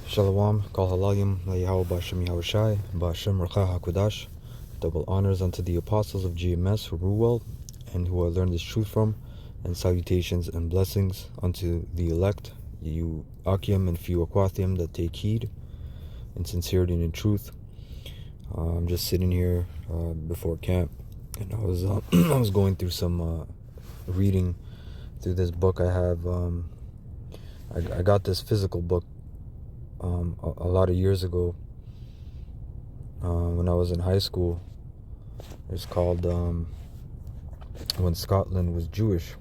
Shalom, Kal Halayim, Layahu Bashem Yahushai, Bashem Racha HaKodash. Double honors unto the apostles of GMS who rule well and who I learned this truth from, and salutations and blessings unto the elect, you Akim and few Aquathium that take heed in sincerity and in truth. I'm just sitting here before camp, and I was I was going through some reading through this book I have. I got this physical book a lot of years ago when I was in high school. It's called When Scotland Was Jewish.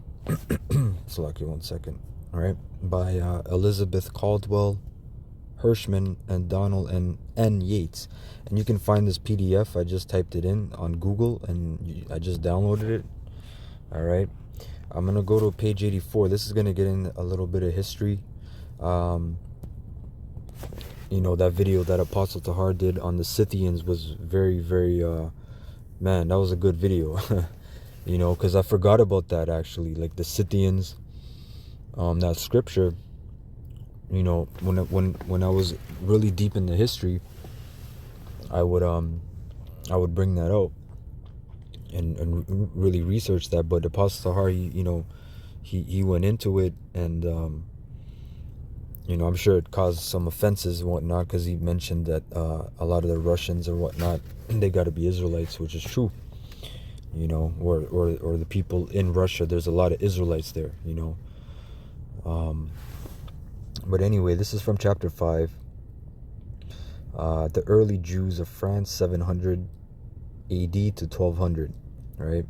So like, 1 second. All right, by Elizabeth Caldwell Hirschman and Donald N. Yates. And you can find this PDF. I just typed it in on Google and I just downloaded it. All right, I'm gonna go to page 84. This is gonna get in a little bit of history. You know, that video that Apostle Tahar did on the Scythians was very, very, man, that was a good video. You know, because I forgot about that, actually. Like the Scythians, that scripture, you know, when I was really deep in the history, I would bring that out and really research that. But Apostle Tahar, he went into it, and you know, I'm sure it caused some offenses and whatnot, because he mentioned that a lot of the Russians or whatnot, they got to be Israelites, which is true. You know, or the people in Russia, there's a lot of Israelites there, you know. But anyway, this is from chapter 5. The early Jews of France, 700 AD to 1200, right?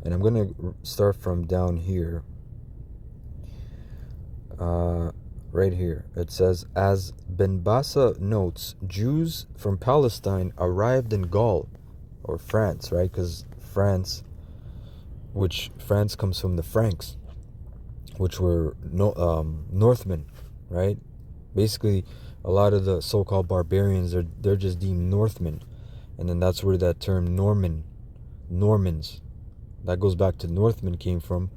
And I'm going to start from down here. Right here. It says, as Ben Bassa notes, Jews from Palestine arrived in Gaul, or France, right? Because France comes from the Franks, which were Northmen, right? Basically, a lot of the so-called barbarians, they're just deemed Northmen, and then that's where that term Normans, that goes back to Northmen came from,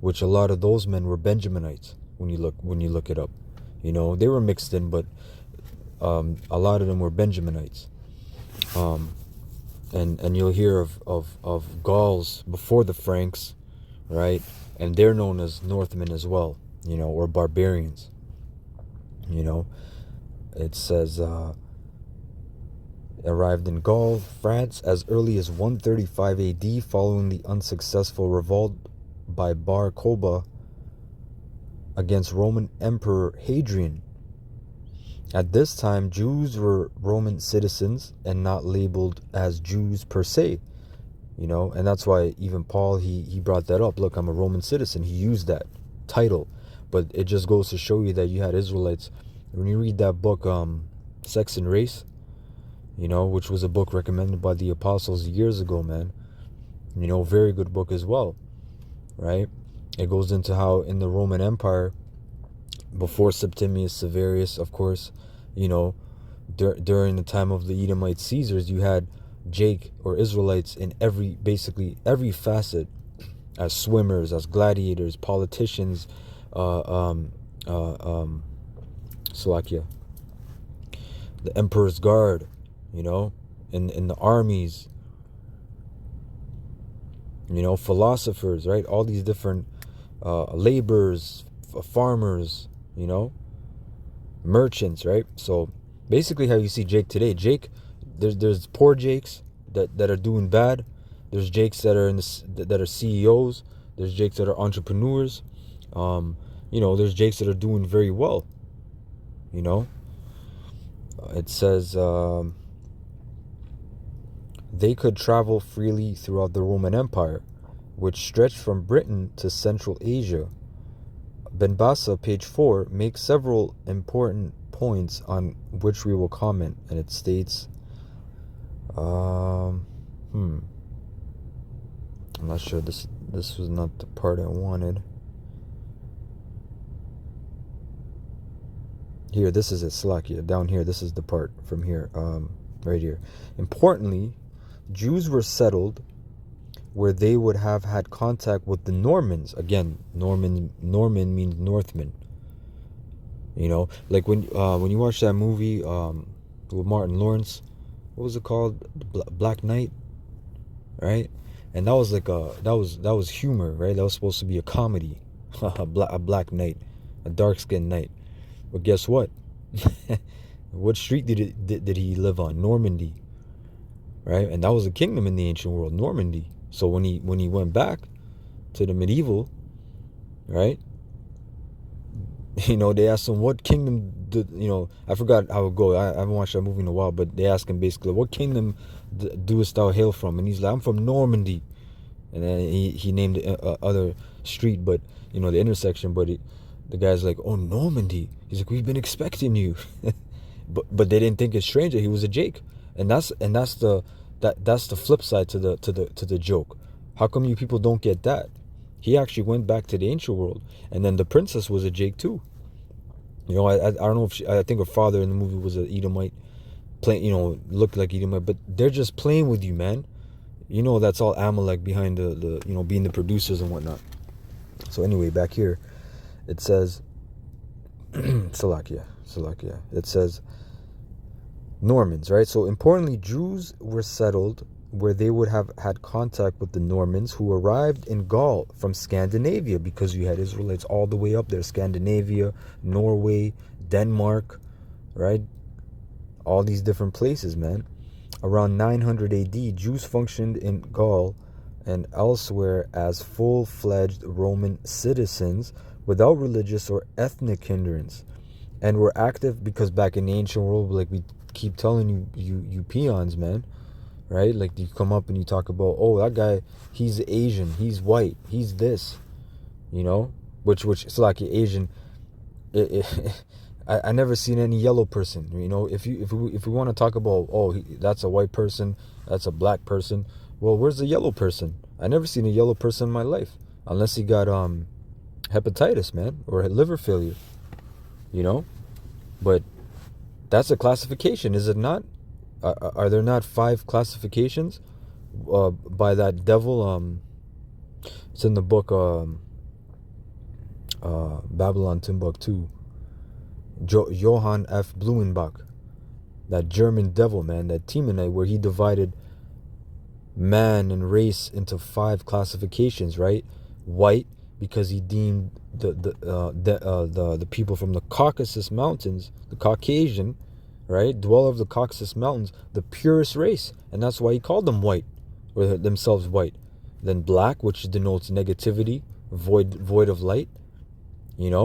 which a lot of those men were Benjaminites. When you look it up, you know, they were mixed in, but a lot of them were Benjaminites. And you'll hear of Gauls before the Franks, right? And they're known as Northmen as well, you know, or barbarians. You know, it says arrived in Gaul, France, as early as 135 AD, following the unsuccessful revolt by Bar Kokhba against Roman Emperor Hadrian. At this time, Jews were Roman citizens and not labeled as Jews per se, you know, and that's why even Paul, he brought that up. Look, I'm a Roman citizen. He used that title, but it just goes to show you that you had Israelites. When you read that book, Sex and Race, you know, which was a book recommended by the apostles years ago, man, you know, very good book as well, right? It goes into how in the Roman Empire, before Septimius Severus, of course, you know, during the time of the Edomite Caesars, you had Jake or Israelites in basically every facet, as swimmers, as gladiators, politicians, Slovakia, the Emperor's Guard, you know, in the armies, you know, philosophers, right? All these different laborers, farmers, you know, merchants, right? So basically how you see Jake today, Jake, there's poor Jakes that are doing bad. There's Jakes that are that are CEOs. There's Jakes that are entrepreneurs. You know, there's Jakes that are doing very well. You know, it says they could travel freely throughout the Roman Empire, which stretched from Britain to Central Asia. Ben Bassa, page 4, makes several important points on which we will comment, and it states, I'm not sure, this was not the part I wanted. Here, this is it, Slovakia, down here, this is the part from here, right here. Importantly, Jews were settled where they would have had contact with the Normans. Again, Norman means Northman. Like when you watch that movie with Martin Lawrence, what was it called? Black Knight, right? And that was like that was humor, right? That was supposed to be a comedy, a black knight, a dark skinned knight. But guess what? What street did he live on? Normandy, right? And that was a kingdom in the ancient world, Normandy. So when he went back to the medieval, right? They asked him what kingdom did, I forgot how it goes. I haven't watched that movie in a while, but they asked him basically, what kingdom doest thou hail from? And he's like, I'm from Normandy. And then he named the other street, but the intersection. But the guy's like, oh, Normandy. He's like, we've been expecting you. but they didn't think it strange that he was a Jake. And that's the flip side to the joke. How come you people don't get that? He actually went back to the ancient world, and then the princess was a Jake too. I don't know if I think her father in the movie was a Edomite, looked like Edomite, but they're just playing with you, man. That's all Amalek behind the being the producers and whatnot. So anyway, back here, it says Salakia. It says Normans, right? So importantly, Jews were settled where they would have had contact with the Normans who arrived in Gaul from Scandinavia, because you had Israelites all the way up there, Scandinavia, Norway, Denmark, right? All these different places, man. Around 900 AD, Jews functioned in Gaul and elsewhere as full-fledged Roman citizens without religious or ethnic hindrance, and were active because back in the ancient world, like we keep telling you peons, man, right? Like you come up and you talk about, oh, that guy, he's Asian, he's white, he's this, which it's like Asian. I never seen any yellow person. If we want to talk about, oh, that's a white person, that's a black person. Well, where's the yellow person? I never seen a yellow person in my life, unless he got hepatitis, man, or liver failure. But that's a classification, is it not? Are there not 5 classifications by that devil? It's in the book Babylon Timbuktu. Johann F. Blumenbach, that German devil, man, that Temanite, where he divided man and race into 5 classifications, right? White, because he deemed the people from the Caucasus Mountains, the Caucasian, right, dweller of the Caucasus Mountains, the purest race, and that's why he called them white, or themselves white. Then black, which denotes negativity, void of light. Red,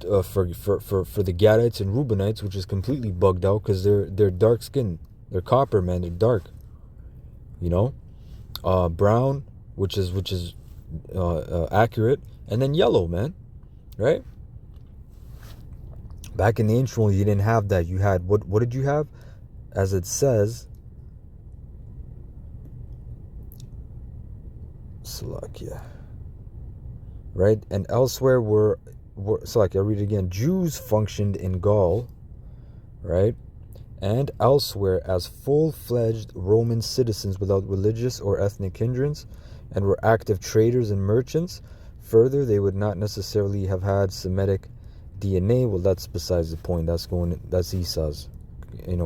for the Gadites and Reubenites, which is completely bugged out because they're dark skinned, they're copper, man, they're dark. Brown, which is accurate, and then yellow, man, right? Back in the ancient world, you didn't have that. You had what did you have? As it says, Slovakia, right? And elsewhere were so like I read it again. Jews functioned in Gaul, right, and elsewhere as full-fledged Roman citizens without religious or ethnic hindrance, and were active traders and merchants. Further, they would not necessarily have had Semitic DNA. Well, that's besides the point. That's Esau's,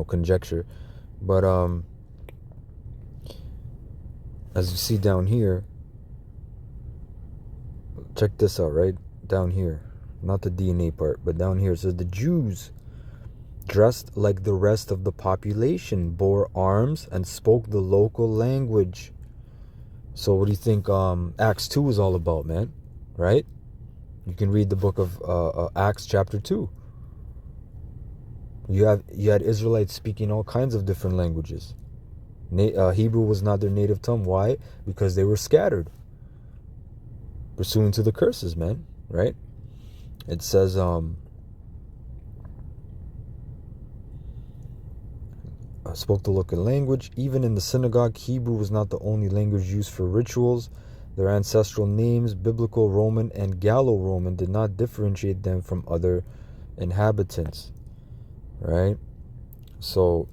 conjecture. But as you see down here, check this out, right down here. Not the DNA part, but down here it says the Jews, dressed like the rest of the population, bore arms and spoke the local language. So what do you think Acts 2 is all about, man? Right? You can read the book of Acts chapter 2. You had Israelites speaking all kinds of different languages. Hebrew was not their native tongue. Why? Because they were scattered, pursuant to the curses, man. Right? It says spoke the local language. Even in the synagogue, Hebrew was not the only language used for rituals. Their ancestral names, Biblical Roman and Gallo-Roman, did not differentiate them from other inhabitants, right? So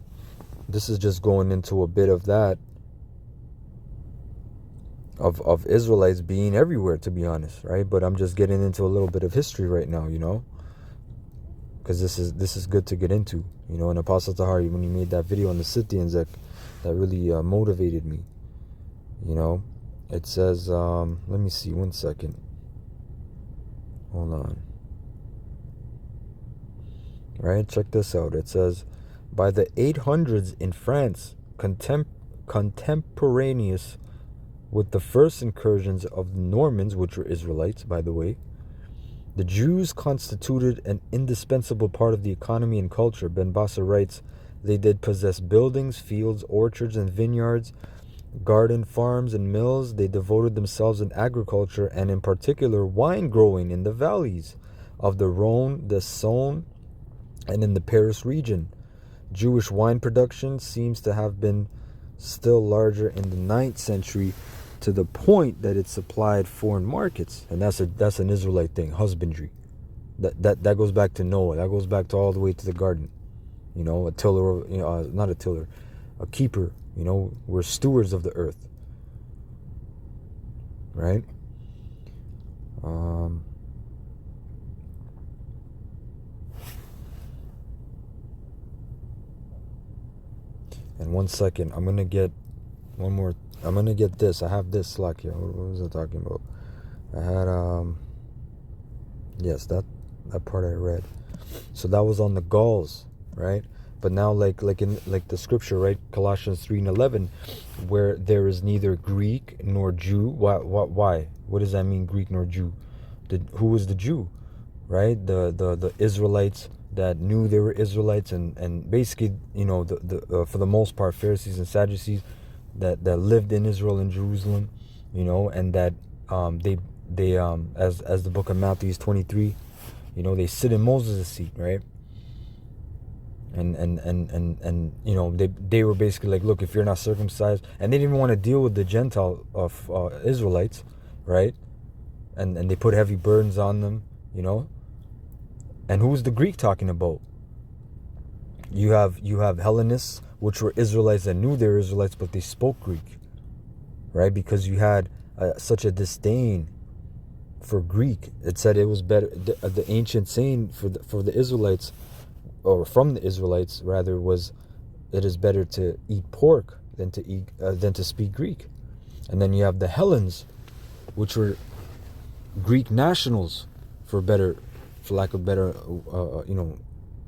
this is just going into a bit of that. of Israelites being everywhere, to be honest, right? But I'm just getting into a little bit of history right now, because this is good to get into, And Apostle Tahari, when he made that video on the Scythians, that really motivated me, It says, let me see, 1 second. Hold on. Right, check this out. It says, by the 800s in France, contemporaneous with the first incursions of the Normans, which were Israelites, by the way, the Jews constituted an indispensable part of the economy and culture. Ben Bassa writes, they did possess buildings, fields, orchards, and vineyards, garden farms and mills. They devoted themselves in agriculture, and in particular wine growing in the valleys of the Rhone, the Saône, and in the Paris region. Jewish wine production seems to have been still larger in the 9th century, to the point that it supplied foreign markets. And that's an Israelite thing, husbandry. That goes back to Noah. That goes back to all the way to the garden. A tiller, not a tiller, a keeper. We're stewards of the earth, right? And 1 second, I'm gonna get one more. I'm gonna get this. I have this Slack here. What was I talking about? I had yes, that part I read. So that was on the Gauls, right? But now, like in the scripture, right? Colossians 3:11, where there is neither Greek nor Jew. Why? What does that mean, Greek nor Jew? Who was the Jew, right? The Israelites that knew they were Israelites, and basically, for the most part, Pharisees and Sadducees that lived in Israel and Jerusalem, and that they as the book of Matthew 23, they sit in Moses' seat, right? And they were basically like, look, if you're not circumcised, and they didn't even want to deal with the Gentile of Israelites, right? And they put heavy burdens on them, And who's the Greek talking about? You have Hellenists, which were Israelites that knew they were Israelites, but they spoke Greek, right? Because you had such a disdain for Greek. It said it was better. The ancient saying for the Israelites, or from the Israelites rather, was, it is better to eat pork than to speak Greek. And then you have the Hellenes, which were Greek nationals, for lack of better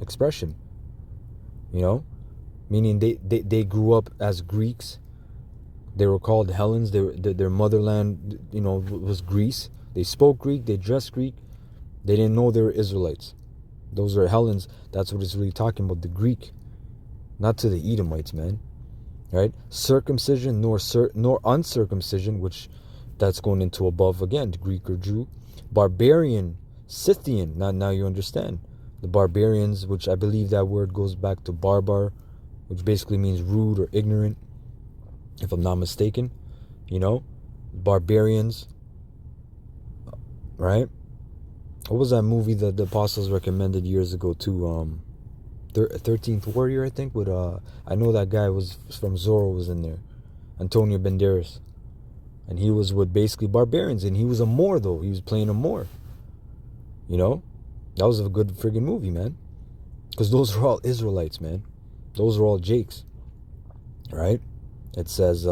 expression. Meaning they grew up as Greeks. They were called Hellenes. Their motherland, was Greece. They spoke Greek. They dressed Greek. They didn't know they were Israelites. Those are Hellenes. That's what it's really talking about. The Greek, not to the Edomites, man. Right? Circumcision nor uncircumcision, which that's going into above again, Greek or Jew. Barbarian, Scythian. Now you understand. The barbarians, which I believe that word goes back to barbar, which basically means rude or ignorant, if I'm not mistaken. Barbarians, right? What was that movie that the apostles recommended years ago too? 13th Warrior, I think. With I know that guy was from Zorro, was in there, Antonio Banderas, and he was with basically barbarians, and he was a Moor though. He was playing a Moor. That was a good friggin' movie, man. Because those are all Israelites, man. Those are all Jakes, right? It says,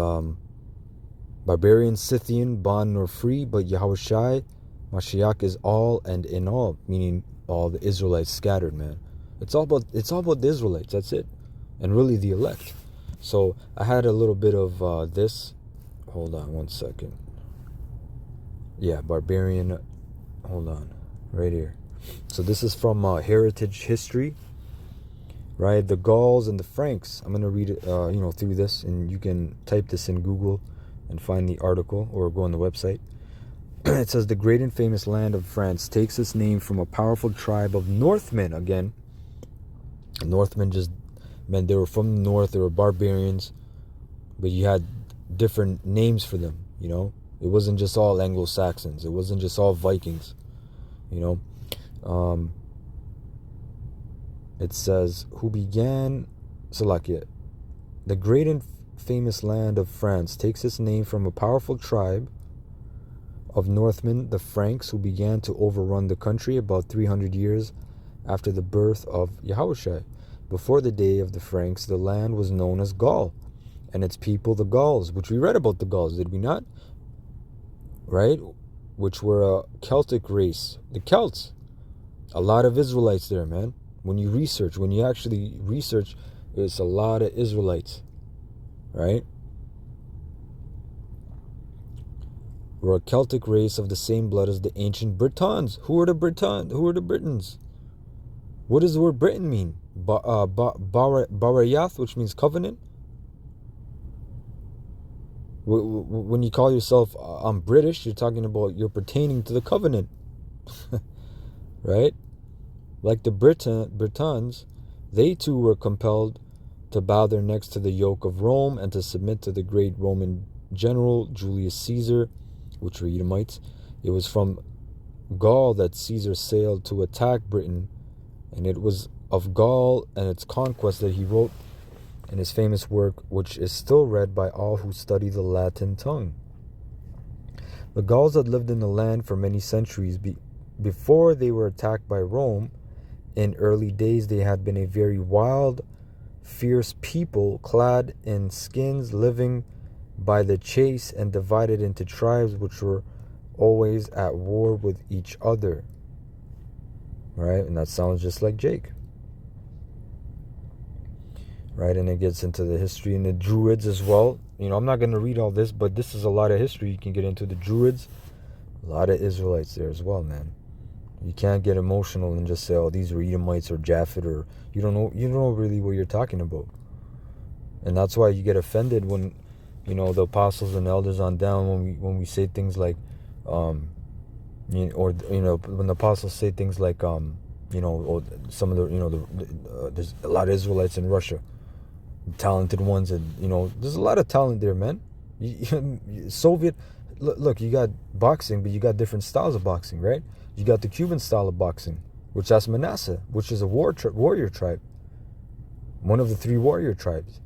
barbarian, Scythian, bond nor free, but Yahushai, Mashiach is all and in all, meaning all the Israelites scattered, man. It's all about the Israelites, that's it. And really the elect. So I had a little bit of this. Hold on 1 second. Yeah, barbarian. Hold on. Right here. So this is from Heritage History, right? The Gauls and the Franks. I'm going to read it, through this, and you can type this in Google and find the article, or go on the website. It says, the great and famous land of France takes its name from a powerful tribe of Northmen. Again, Northmen just meant they were from the north. They were barbarians, but you had different names for them, It wasn't just all Anglo-Saxons. It wasn't just all Vikings, It says, who began Salakia, the great and famous land of France takes its name from a powerful tribe of Northmen, the Franks, who began to overrun the country about 300 years after the birth of Yahushua. Before the day of the Franks, the land was known as Gaul, and its people the Gauls, which we read about the Gauls, did we not? Right? Which were a Celtic race. The Celts. A lot of Israelites there, man. When you actually research, it's a lot of Israelites. Right? We're a Celtic race of the same blood as the ancient Britons. Who are the Britons? What does the word Britain mean? Barayath, which means covenant. When you call yourself, I'm British, you're talking about you're pertaining to the covenant. Right? Like the Britons, they too were compelled to bow their necks to the yoke of Rome and to submit to the great Roman general Julius Caesar, which were Edomites. It was from Gaul that Caesar sailed to attack Britain, and it was of Gaul and its conquest that he wrote in his famous work, which is still read by all who study the Latin tongue. The Gauls had lived in the land for many centuries. Before they were attacked by Rome, in early days they had been a very wild, fierce people, clad in skins, living by the chase and divided into tribes which were always at war with each other. Right? And that sounds just like Jake. Right? And it gets into the history and the Druids as well. You know, I'm not going to read all this, but this is a lot of history you can get into. The Druids, a lot of Israelites there as well, man. You can't get emotional and just say, oh, these were Edomites or Japhet, or you don't know really what you're talking about. And that's why you get offended when, you know, the apostles and elders on down, when we say things like, when the apostles say things like, some of the, there's a lot of Israelites in Russia, talented ones, and, there's a lot of talent there, man. Soviet, look, you got boxing, but you got different styles of boxing, right? You got the Cuban style of boxing, which that's Manasseh, which is a warrior tribe. One of the 3 warrior tribes,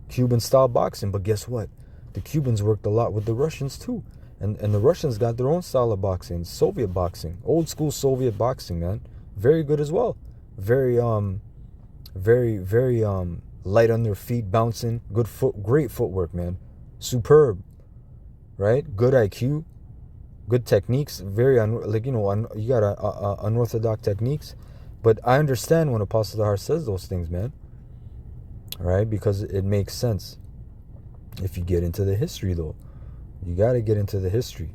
Cuban style boxing. But guess what? The Cubans worked a lot with the Russians too. And the Russians got their own style of boxing, Soviet boxing, old school Soviet boxing, man. Very good as well. Very light on their feet, bouncing, great footwork, man. Superb, right? Good IQ, good techniques. Very you got unorthodox techniques. But I understand when Apostle Dahar says those things, man. Right? Because it makes sense. If you get into the history, though, you got to get into the history,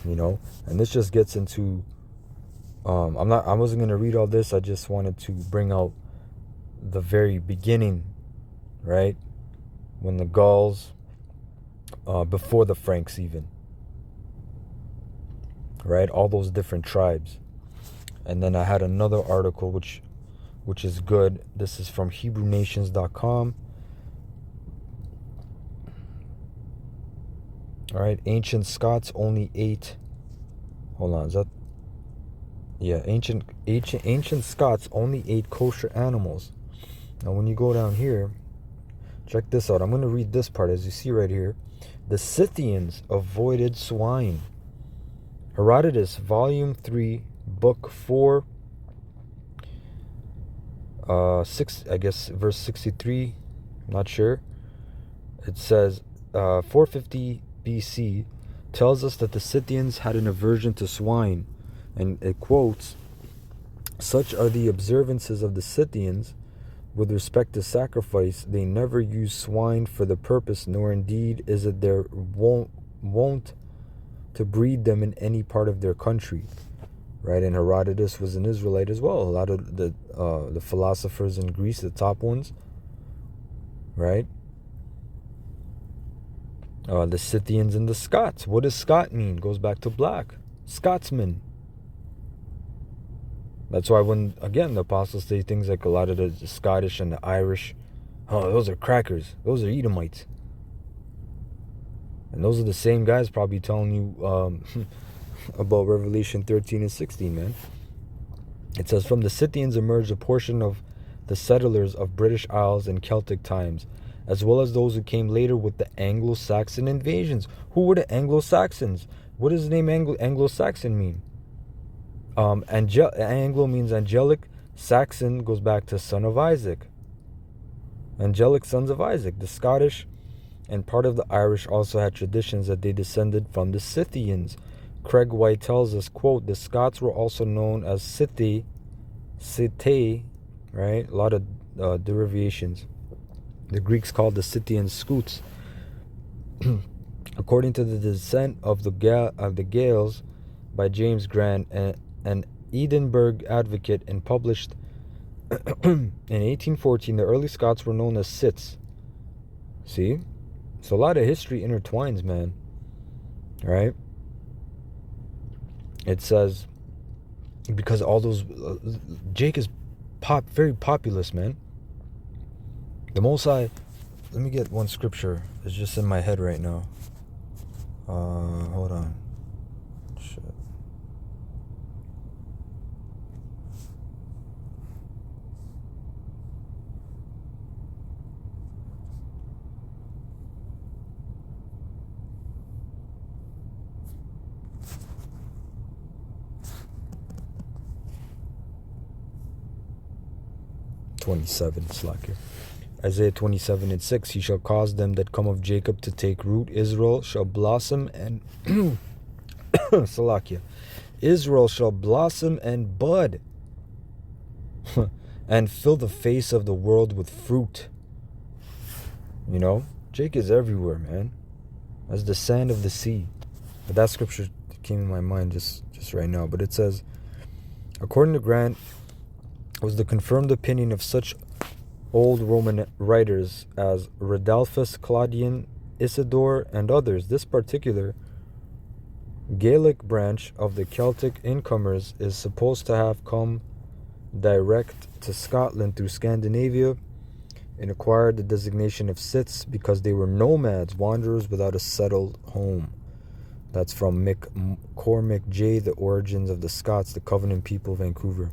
and this just gets into. I wasn't gonna read all this. I just wanted to bring out the very beginning, right? When the Gauls, before the Franks, even, right? All those different tribes, and then I had another article which is good. This is from HebrewNations.com. All right, ancient Scots only ate. Hold on, is that? Yeah, ancient Scots only ate kosher animals. Now, when you go down here, check this out. I'm going to read this part, as you see right here. The Scythians avoided swine. Herodotus, Volume 3, Book 4, 6, I guess, verse 63. I'm not sure. It says 450 BC tells us that the Scythians had an aversion to swine, and it quotes, "Such are the observances of the Scythians with respect to sacrifice. They never use swine for the purpose, nor indeed is it their wont to breed them in any part of their country." Right? And Herodotus was an Israelite as well. A lot of the philosophers in Greece, the top ones, right? The Scythians and the Scots. What does Scot mean? Goes back to black. Scotsman. That's why when, again, the apostles say things like a lot of the Scottish and the Irish, oh, those are crackers. Those are Edomites. And those are the same guys probably telling you about Revelation 13 and 16, man. It says, from the Scythians emerged a portion of the settlers of British Isles in Celtic times. as well as those who came later with the Anglo-Saxon invasions. Who were the Anglo-Saxons? What does the name Anglo-Saxon mean? Anglo means angelic. Saxon goes back to son of Isaac. Angelic sons of Isaac. The Scottish and part of the Irish also had traditions that they descended from the Scythians. Craig White tells us, quote, the Scots were also known as Scythi, right? A lot of derivations. The Greeks called the Scythians Scoots. According to the Descent of the Gauls by James Grant, an Edinburgh advocate, and published in 1814, the early Scots were known as Scyths. See? So a lot of history intertwines, man. Right? It says, because all those... Jake is very populous, man. The Most High... Let me get one scripture. It's just in my head right now. Hold on. Shit. Isaiah 27:6, he shall cause them that come of Jacob to take root. Israel shall blossom and Salakia. Israel shall blossom and bud and fill the face of the world with fruit. You know, Jake is everywhere, man. As the sand of the sea. But that scripture came in my mind just right now. But it says, according to Grant, was the confirmed opinion of such old Roman writers as Rodolphus, Claudian, Isidore, and others. This particular Gaelic branch of the Celtic incomers is supposed to have come direct to Scotland through Scandinavia and acquired the designation of Scyths because they were nomads, wanderers without a settled home. That's from Cormac J., The Origins of the Scots, the Covenant People, Vancouver.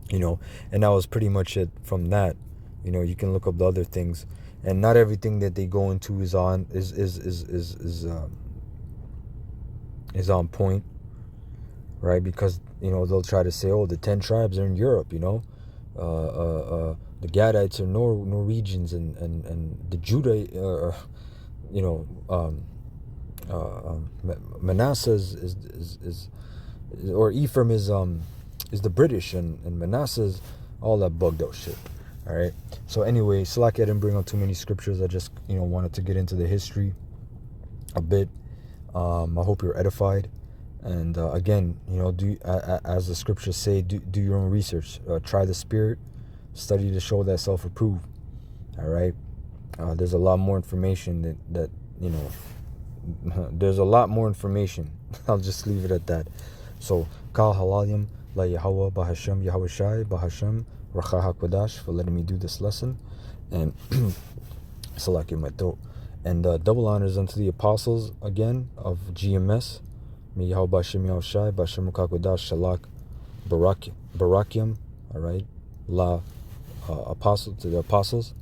You know, and that was pretty much it from that. You know, you can look up the other things, and not everything that they go into is on point, right? Because, you know, they'll try to say, oh, the 10 tribes are in Europe, you know, the Gadites are Norwegians, and the Judah, Manasseh is or Ephraim is the British, and Manasseh's all that bugged out shit. All right. So anyway, Slack, I didn't bring up too many scriptures. I just, you know, wanted to get into the history a bit. I hope you're edified. And again, you know, as the scriptures say, do your own research. Try the spirit. Study to show that self-approved. All right. There's a lot more information that you know. There's a lot more information. I'll just leave it at that. So, Kal Halalim La Yahweh Bahashem Yahweh Shai Bahashem Racha HaKodash for letting me do this lesson, and Salak in my throat. And double honors unto the apostles again of GMS. May Yahweh Bashem Yahweh Shai Bashem Racha HaKodash Shalak Barakiam. All right, La apostle to the apostles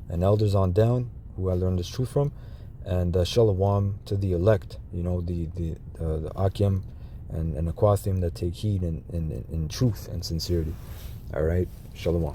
and elders on down who I learned this truth from, and Shalom to the elect. You know, the Akim and Aquathim that take heed in truth and sincerity. All right, Shalom.